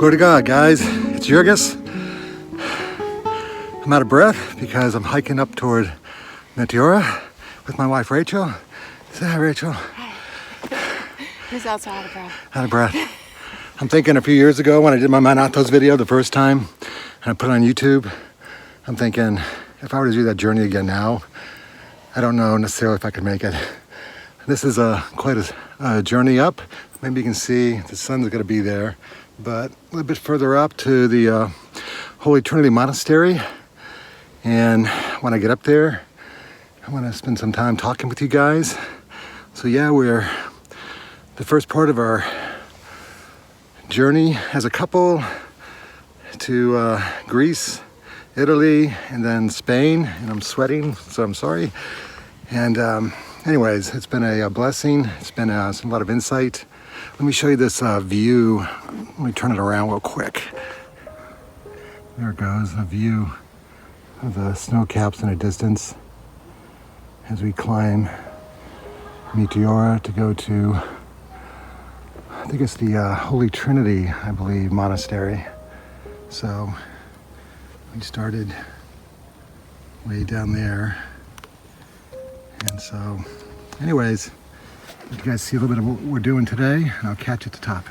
Glory to God, guys. It's Jurgis. I'm out of breath because I'm hiking up toward Meteora with my wife, Rachel. Say hi, Rachel. Who's also out of breath? Out of breath. I'm thinking a few years ago when I did my Mount Athos video the first time, and I put it on YouTube, I'm thinking if I were to do that journey again now, I don't know necessarily if I could make it. This is quite a journey up. Maybe you can see the sun's going to be there, but a little bit further up to the Holy Trinity Monastery. And when I get up there, I want to spend some time talking with you guys. So yeah, we're the first part of our journey as a couple to Greece, Italy, and then Spain. And I'm sweating, so I'm sorry. And anyways, it's been a blessing. It's been a lot of insight. Let me show you this view. Let me turn it around real quick. There it goes, a view of the snow caps in a distance as we climb Meteora to go to, I think it's the Holy Trinity, I believe, monastery. So we started way down there. And so, anyways, let you guys see a little bit of what we're doing today, and I'll catch you at the top.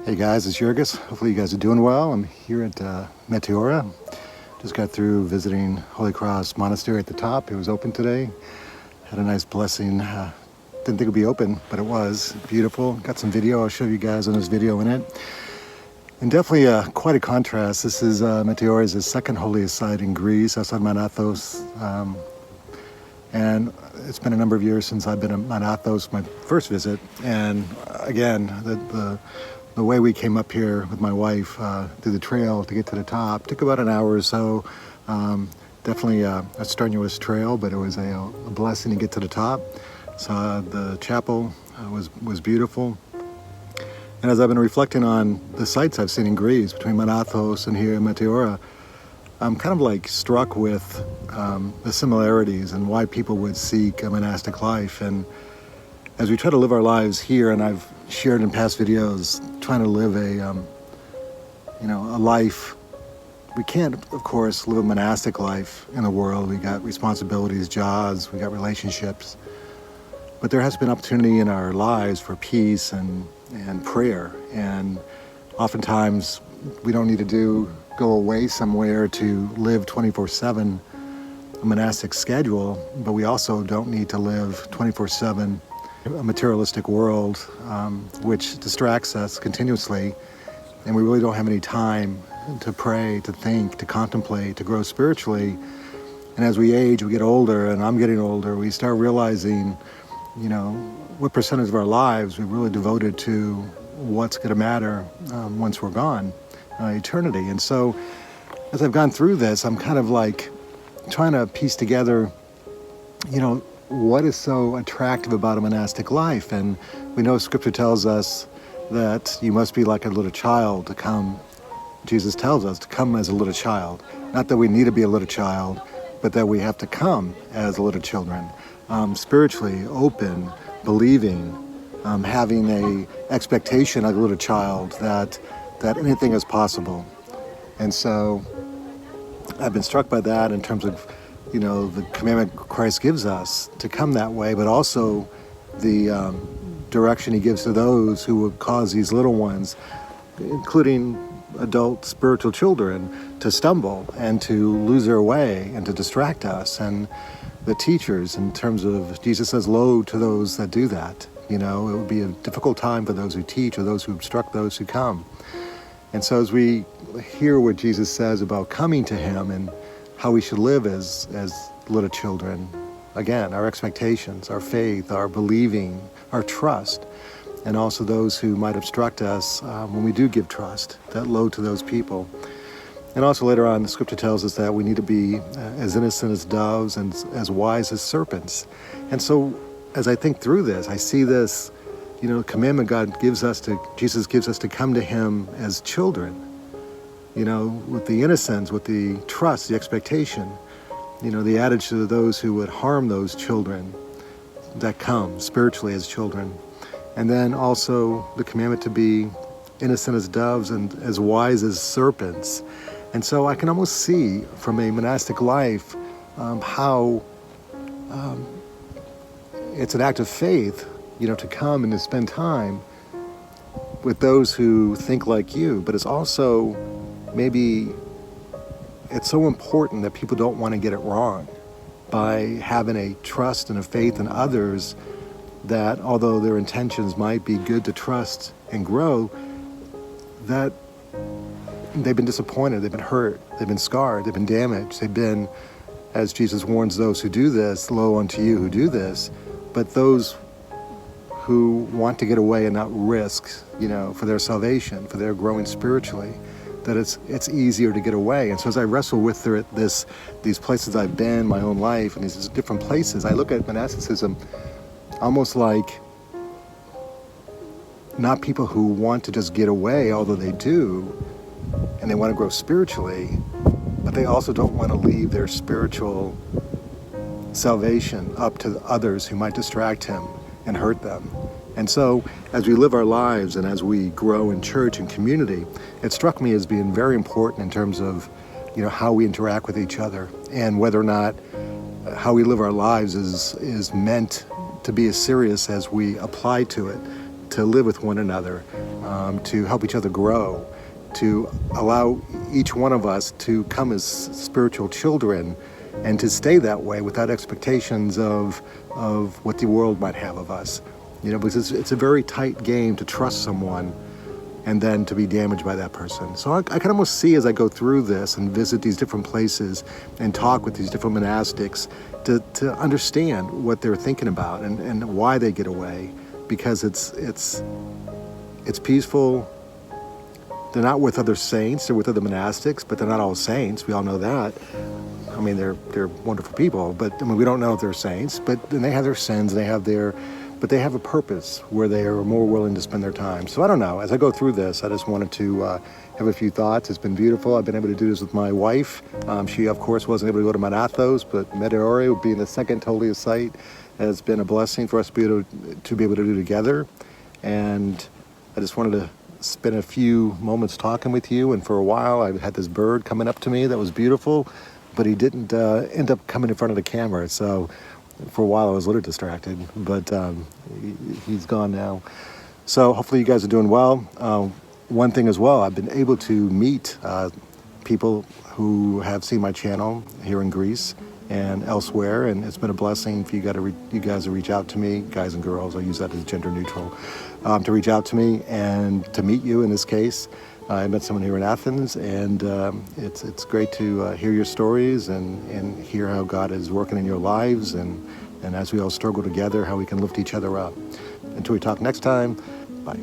Hey guys, it's Jurgis. Hopefully you guys are doing well. I'm here at Meteora. Just got through visiting Holy Cross Monastery at the top. It was open today. Had a nice blessing. Didn't think it'd be open, but it was. Beautiful. Got some video. I'll show you guys on this video in it. And definitely quite a contrast. This is Meteora is the second holiest site in Greece, outside Mount Athos. And it's been a number of years since I've been at Mount Athos, my first visit. And again, the way we came up here with my wife through the trail to get to the top took about an hour or so. Definitely a strenuous trail, but it was a blessing to get to the top. So the chapel was beautiful. And as I've been reflecting on the sites I've seen in Greece, between Mount Athos and here in Meteora, I'm kind of like struck with the similarities and why people would seek a monastic life. And as we try to live our lives here, and I've shared in past videos, trying to live a life. We can't, of course, live a monastic life in the world. We got responsibilities, jobs, we got relationships. But there has been opportunity in our lives for peace and prayer. And oftentimes we don't need to go away somewhere to live 24/7 a monastic schedule, but we also don't need to live 24/7 a materialistic world which distracts us continuously, and we really don't have any time to pray, to think, to contemplate, to grow spiritually. And as we age, we get older, and I'm getting older, we start realizing, what percentage of our lives we really devoted to what's going to matter once we're gone, eternity. And so as I've gone through this, I'm kind of like trying to piece together, what is so attractive about a monastic life. And we know Scripture tells us that you must be like a little child to come. Jesus tells us to come as a little child. Not that we need to be a little child, but that we have to come as little children, spiritually open, believing, having a expectation like a little child that anything is possible. And so I've been struck by that in terms of the commandment Christ gives us to come that way, but also the direction he gives to those who would cause these little ones, including adult spiritual children, to stumble and to lose their way and to distract us. And the teachers, in terms of, Jesus says, "Woe to those that do that." It would be a difficult time for those who teach or those who obstruct those who come. And so as we hear what Jesus says about coming to him and how we should live as little children, again, our expectations, our faith, our believing, our trust, and also those who might obstruct us when we do give trust, that load to those people. And also later on, the scripture tells us that we need to be as innocent as doves and as wise as serpents. And so as I think through this, I see this, commandment Jesus gives us to come to him as children, with the innocence, with the trust, the expectation, the adage to those who would harm those children that come spiritually as children. And then also the commandment to be innocent as doves and as wise as serpents. And so I can almost see from a monastic life how it's an act of faith, to come and to spend time with those who think like you. But it's also it's so important that people don't want to get it wrong by having a trust and a faith in others that although their intentions might be good to trust and grow, that they've been disappointed, they've been hurt, they've been scarred, they've been damaged, they've been, as Jesus warns those who do this, "Lo unto you who do this." But those who want to get away and not risk, for their salvation, for their growing spiritually, that it's easier to get away. And so as I wrestle with these places I've been, my own life, and these different places, I look at monasticism almost like not people who want to just get away, although they do, and they want to grow spiritually, but they also don't want to leave their spiritual salvation up to others who might distract him and hurt them. And so as we live our lives and as we grow in church and community, it struck me as being very important in terms of, how we interact with each other, and whether or not how we live our lives is meant to be as serious as we apply to it, to live with one another, to help each other grow, to allow each one of us to come as spiritual children and to stay that way without expectations of what the world might have of us. Because it's a very tight game to trust someone and then to be damaged by that person. So I can almost see as I go through this and visit these different places and talk with these different monastics to understand what they're thinking about and why they get away, because it's peaceful. They're not with other saints, they're with other monastics, but they're not all saints. We all know that. I mean, they're wonderful people, but we don't know if they're saints, but then they have their sins, but they have a purpose where they are more willing to spend their time. So I don't know, as I go through this, I just wanted to have a few thoughts. It's been beautiful. I've been able to do this with my wife. She, of course, wasn't able to go to Mount Athos, but Meteora, being the second holiest site, has been a blessing for us to be able to do together. And I just wanted to spend a few moments talking with you. And for a while, I had this bird coming up to me that was beautiful, but he didn't end up coming in front of the camera. So for a while, I was a little distracted, but he's gone now. So hopefully you guys are doing well. One thing as well, I've been able to meet people who have seen my channel here in Greece and elsewhere, and it's been a blessing for you guys to reach out to me, guys and girls. I'll use that as gender neutral, to reach out to me and to meet you in this case. I met someone here in Athens, and it's great to hear your stories and hear how God is working in your lives, and as we all struggle together, how we can lift each other up. Until we talk next time, bye.